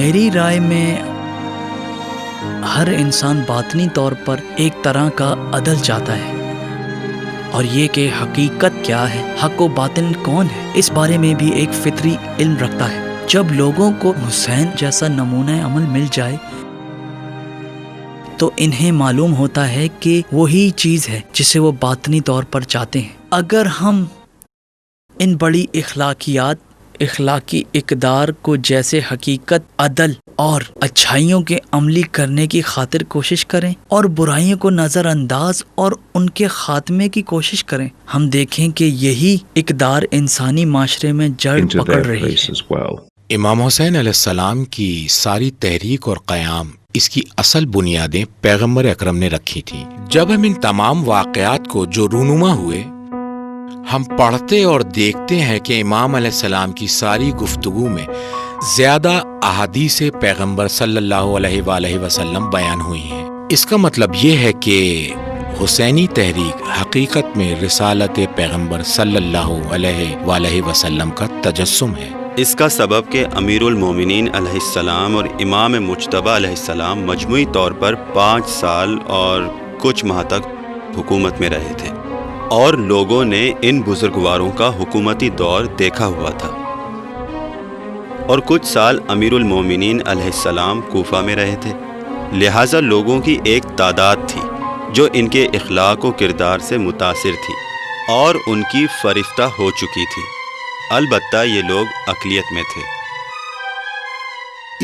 میری رائے میں ہر انسان باطنی طور پر ایک طرح کا عدل چاہتا ہے، اور یہ کہ حقیقت کیا ہے، حق و باطل کون ہے، اس بارے میں بھی ایک فطری علم رکھتا ہے۔ جب لوگوں کو حسین جیسا نمونہ عمل مل جائے تو انہیں معلوم ہوتا ہے کہ وہی چیز ہے جسے وہ باطنی طور پر چاہتے ہیں۔ اگر ہم ان بڑی اخلاقی اقدار کو جیسے حقیقت، عدل اور اچھائیوں کے عملی کرنے کی خاطر کوشش کریں اور برائیوں کو نظر انداز اور ان کے خاتمے کی کوشش کریں، ہم دیکھیں کہ یہی اقدار انسانی معاشرے میں جڑ پکڑ رہی ہے۔ امام حسین علیہ السلام کی ساری تحریک اور قیام، اس کی اصل بنیادیں پیغمبر اکرم نے رکھی تھیں۔ جب ہم ان تمام واقعات کو جو رونما ہوئے ہم پڑھتے اور دیکھتے ہیں کہ امام علیہ السلام کی ساری گفتگو میں زیادہ احادیث پیغمبر صلی اللہ علیہ وآلہ وسلم بیان ہوئی ہیں، اس کا مطلب یہ ہے کہ حسینی تحریک حقیقت میں رسالت پیغمبر صلی اللہ علیہ وآلہ وسلم کا تجسم ہے۔ اس کا سبب کہ امیر المومنین علیہ السلام اور امام مجتبی علیہ السلام مجموعی طور پر 5 سال اور کچھ ماہ تک حکومت میں رہے تھے، اور لوگوں نے ان بزرگواروں کا حکومتی دور دیکھا ہوا تھا، اور کچھ سال امیر المومنین علیہ السلام کوفہ میں رہے تھے، لہٰذا لوگوں کی ایک تعداد تھی جو ان کے اخلاق و کردار سے متاثر تھی اور ان کی فرفتہ ہو چکی تھی، البتہ یہ لوگ اقلیت میں تھے۔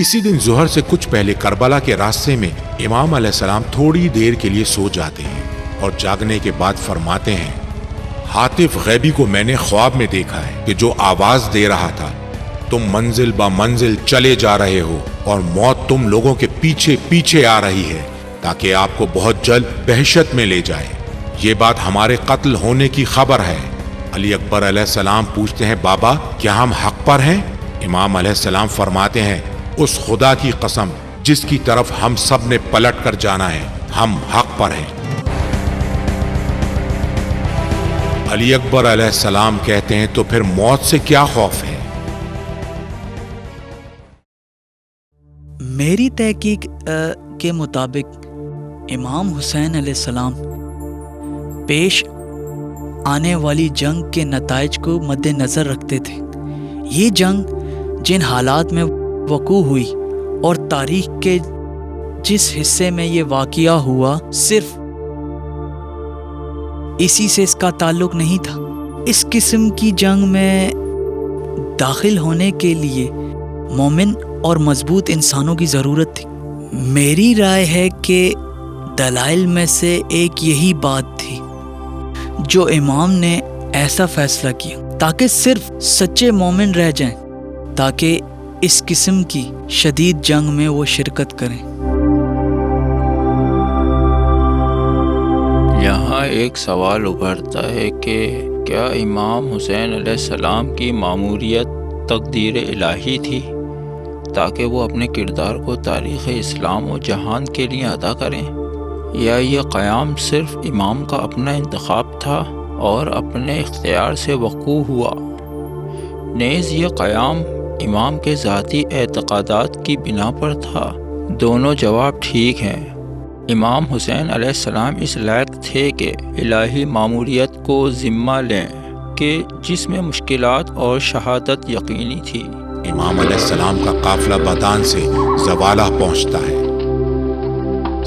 اسی دن ظہر سے کچھ پہلے کربلا کے راستے میں امام علیہ السلام تھوڑی دیر کے لیے سو جاتے ہیں اور جاگنے کے بعد فرماتے ہیں، حاطف غیبی کو میں نے خواب میں دیکھا ہے کہ جو آواز دے رہا تھا، تم منزل با منزل چلے جا رہے ہو اور موت تم لوگوں کے پیچھے پیچھے آ رہی ہے تاکہ آپ کو بہت جلد بہشت میں لے جائے۔ یہ بات ہمارے قتل ہونے کی خبر ہے۔ علی اکبر علیہ السلام پوچھتے ہیں، بابا کیا ہم حق پر ہیں؟ امام علیہ السلام فرماتے ہیں، اس خدا کی قسم جس کی طرف ہم سب نے پلٹ کر جانا ہے، ہم حق پر ہیں۔ علی اکبر علیہ السلام کہتے ہیں، تو پھر موت سے کیا خوف ہے؟ میری تحقیق کے مطابق امام حسین علیہ السلام پیش آنے والی جنگ کے نتائج کو مد نظر رکھتے تھے۔ یہ جنگ جن حالات میں وقوع ہوئی اور تاریخ کے جس حصے میں یہ واقعہ ہوا، صرف اسی سے اس کا تعلق نہیں تھا۔ اس قسم کی جنگ میں داخل ہونے کے لیے مومن اور مضبوط انسانوں کی ضرورت تھی۔ میری رائے ہے کہ دلائل میں سے ایک یہی بات تھی جو امام نے ایسا فیصلہ کیا تاکہ صرف سچے مومن رہ جائیں، تاکہ اس قسم کی شدید جنگ میں وہ شرکت کریں۔ یہاں ایک سوال ابھرتا ہے کہ کیا امام حسین علیہ السلام کی ماموریت تقدیر الہی تھی تاکہ وہ اپنے کردار کو تاریخ اسلام و جہان کے لیے ادا کریں، یا یہ قیام صرف امام کا اپنا انتخاب تھا اور اپنے اختیار سے وقوع ہوا؟ نیز یہ قیام امام کے ذاتی اعتقادات کی بنا پر تھا؟ دونوں جواب ٹھیک ہیں۔ امام حسین علیہ السلام اس لائق تھے کہ الہی ماموریت کو ذمہ لیں کہ جس میں مشکلات اور شہادت یقینی تھی۔ امام علیہ السلام کا قافلہ بدان سے زوالہ پہنچتا ہے۔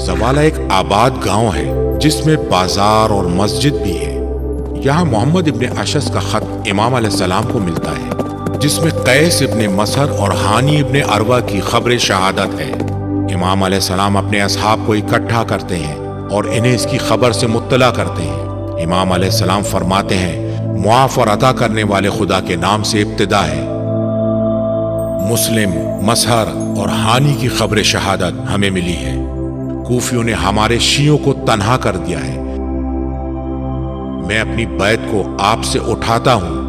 زوالہ ایک آباد گاؤں ہے جس میں بازار اور مسجد بھی ہے۔ یہاں محمد ابن اشعث کا خط امام علیہ السلام کو ملتا ہے جس میں قیس ابن مسہر اور ہانی ابن عروہ کی خبر شہادت ہے۔ امام علیہ السلام اپنے اصحاب کو اکٹھا کرتے ہیں اور انہیں اس کی خبر سے مطلع کرتے ہیں۔ امام علیہ السلام فرماتے ہیں، معاف اور عطا کرنے والے خدا کے نام سے ابتدا ہے۔ مسلم، مسہر اور ہانی کی خبر شہادت ہمیں ملی ہے۔ کوفیوں نے ہمارے شیعوں کو تنہا کر دیا ہے۔ میں اپنی بیعت کو آپ سے اٹھاتا ہوں،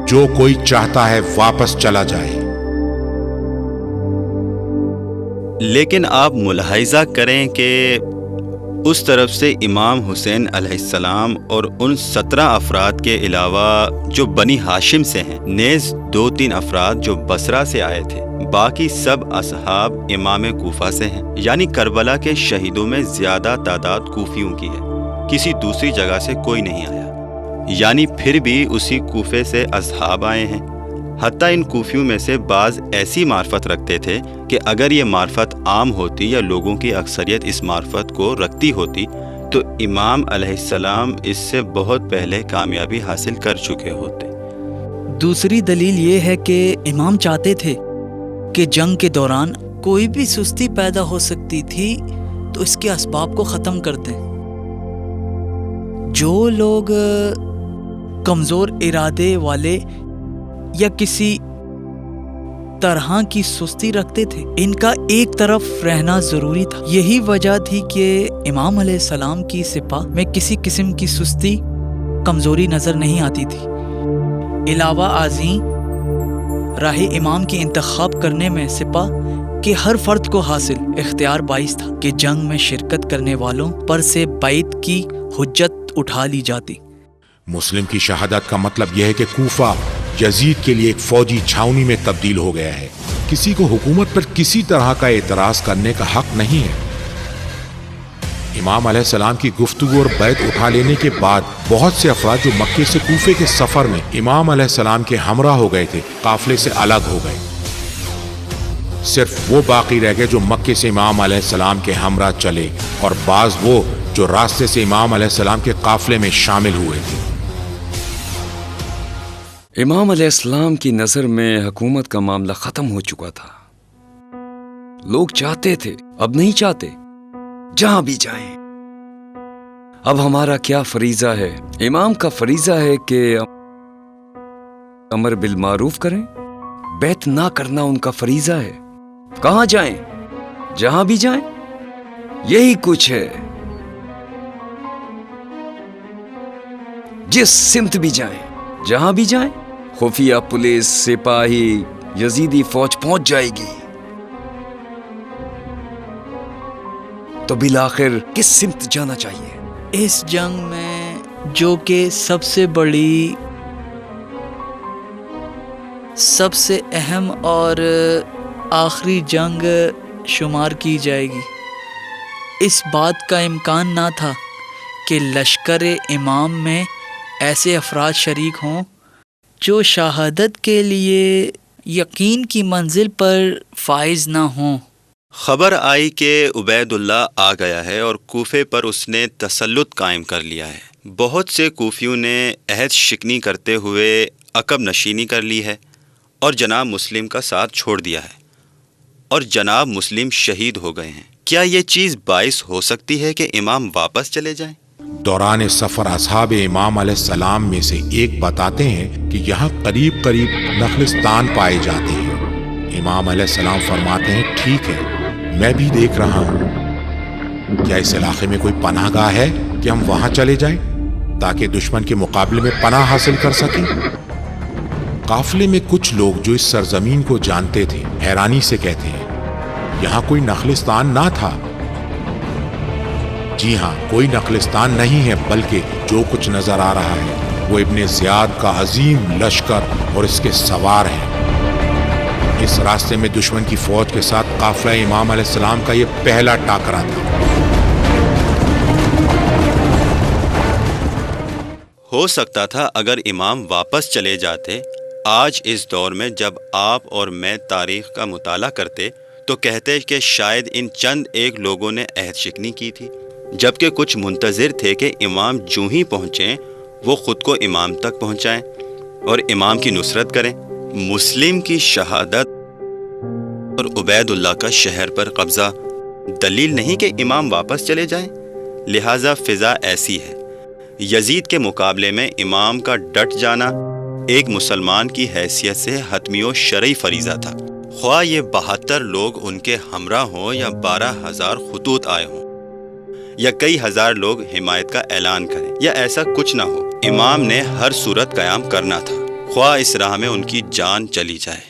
جو کوئی چاہتا ہے واپس چلا جائے۔ لیکن آپ ملاحظہ کریں کہ اس طرف سے امام حسین علیہ السلام اور ان 17 افراد کے علاوہ جو بنی ہاشم سے ہیں، نیز 2-3 افراد جو بصرہ سے آئے تھے، باقی سب اصحاب امام کوفہ سے ہیں۔ یعنی کربلا کے شہیدوں میں زیادہ تعداد کوفیوں کی ہے، کسی دوسری جگہ سے کوئی نہیں آیا۔ یعنی پھر بھی اسی کوفے سے اصحاب آئے ہیں۔ حتیٰ ان کوفیوں میں سے بعض ایسی معرفت رکھتے تھے کہ اگر یہ معرفت عام ہوتی یا لوگوں کی اکثریت اس معرفت کو رکھتی ہوتی تو امام علیہ السلام اس سے بہت پہلے کامیابی حاصل کر چکے ہوتے۔ دوسری دلیل یہ ہے کہ امام چاہتے تھے کہ جنگ کے دوران کوئی بھی سستی پیدا ہو سکتی تھی تو اس کے اسباب کو ختم کر دیں۔ جو لوگ کمزور ارادے والے یا کسی طرح کی سستی رکھتے تھے، ان کا ایک طرف رہنا ضروری تھا۔ یہی وجہ تھی کہ امام علیہ السلام کی سپاہ میں کسی قسم کی سستی، کمزوری نظر نہیں آتی تھی۔ علاوہ ازیں راہ امام کی انتخاب کرنے میں سپاہ کے ہر فرد کو حاصل اختیار باعث تھا کہ جنگ میں شرکت کرنے والوں پر سے بیعت کی حجت اٹھا لی جاتی۔ مسلم کی شہادت کا مطلب یہ ہے کہ کوفہ یزید کے لیے ایک فوجی چھاؤنی میں تبدیل ہو گیا ہے۔ کسی کو حکومت پر کسی طرح کا اعتراض کرنے کا حق نہیں ہے۔ امام علیہ السلام کی گفتگو اور بیعت اٹھا لینے کے بعد بہت سے افراد جو مکے سے کوفے کے سفر میں امام علیہ السلام کے ہمراہ ہو گئے تھے، قافلے سے الگ ہو گئے۔ صرف وہ باقی رہ گئے جو مکے سے امام علیہ السلام کے ہمراہ چلے، اور بعض وہ جو راستے سے امام علیہ السلام کے قافلے میں شامل ہوئے تھے۔ امام علیہ السلام کی نظر میں حکومت کا معاملہ ختم ہو چکا تھا۔ لوگ چاہتے تھے، اب نہیں چاہتے، جہاں بھی جائیں۔ اب ہمارا کیا فریضہ ہے؟ امام کا فریضہ ہے کہ امر بالمعروف کریں، بیعت نہ کرنا ان کا فریضہ ہے۔ کہاں جائیں؟ جہاں بھی جائیں، یہی کچھ ہے۔ جس سمت بھی جائیں، جہاں بھی جائیں، خفیہ پولیس، سپاہی، یزیدی فوج پہنچ جائے گی۔ تو بالآخر کس سمت جانا چاہیے؟ اس جنگ میں جو کہ سب سے بڑی، سب سے اہم اور آخری جنگ شمار کی جائے گی، اس بات کا امکان نہ تھا کہ لشکر امام میں ایسے افراد شریک ہوں جو شہادت کے لیے یقین کی منزل پر فائز نہ ہوں۔ خبر آئی کہ عبید اللہ آ گیا ہے اور کوفے پر اس نے تسلط قائم کر لیا ہے۔ بہت سے کوفیوں نے عہد شکنی کرتے ہوئے عقب نشینی کر لی ہے اور جناب مسلم کا ساتھ چھوڑ دیا ہے، اور جناب مسلم شہید ہو گئے ہیں۔ کیا یہ چیز باعث ہو سکتی ہے کہ امام واپس چلے جائیں؟ دوران سفر اصحاب امام علیہ السلام میں سے ایک بتاتے ہیں کہ یہاں قریب قریب نخلستان پائے جاتے ہیں۔ امام علیہ السلام فرماتے ہیں، ٹھیک ہے، میں بھی دیکھ رہا ہوں۔ کیا اس علاقے میں کوئی پناہ گاہ ہے کہ ہم وہاں چلے جائیں تاکہ دشمن کے مقابلے میں پناہ حاصل کر سکیں؟ قافلے میں کچھ لوگ جو اس سرزمین کو جانتے تھے حیرانی سے کہتے ہیں، یہاں کوئی نخلستان نہ تھا۔ جی ہاں، کوئی نخلستان نہیں ہے، بلکہ جو کچھ نظر آ رہا ہے وہ ابن زیاد کا عظیم لشکر اور اس کے سوار ہیں۔ اس راستے میں دشمن کی فوج کے ساتھ قافلہ امام علیہ السلام کا یہ پہلا ٹاکرا تھا۔ ہو سکتا تھا اگر امام واپس چلے جاتے، آج اس دور میں جب آپ اور میں تاریخ کا مطالعہ کرتے تو کہتے کہ شاید ان چند ایک لوگوں نے عہد شکنی کی تھی، جبکہ کچھ منتظر تھے کہ امام جو ہی پہنچیں وہ خود کو امام تک پہنچائیں اور امام کی نصرت کریں۔ مسلم کی شہادت اور عبید اللہ کا شہر پر قبضہ دلیل نہیں کہ امام واپس چلے جائیں، لہٰذا فضا ایسی ہے۔ یزید کے مقابلے میں امام کا ڈٹ جانا ایک مسلمان کی حیثیت سے حتمی و شرعی فریضہ تھا، خواہ یہ 72 لوگ ان کے ہمراہ ہوں یا 12,000 خطوط آئے ہوں یا کئی ہزار لوگ حمایت کا اعلان کریں یا ایسا کچھ نہ ہو، امام نے ہر صورت قیام کرنا تھا، خواہ اس راہ میں ان کی جان چلی جائے۔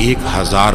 1000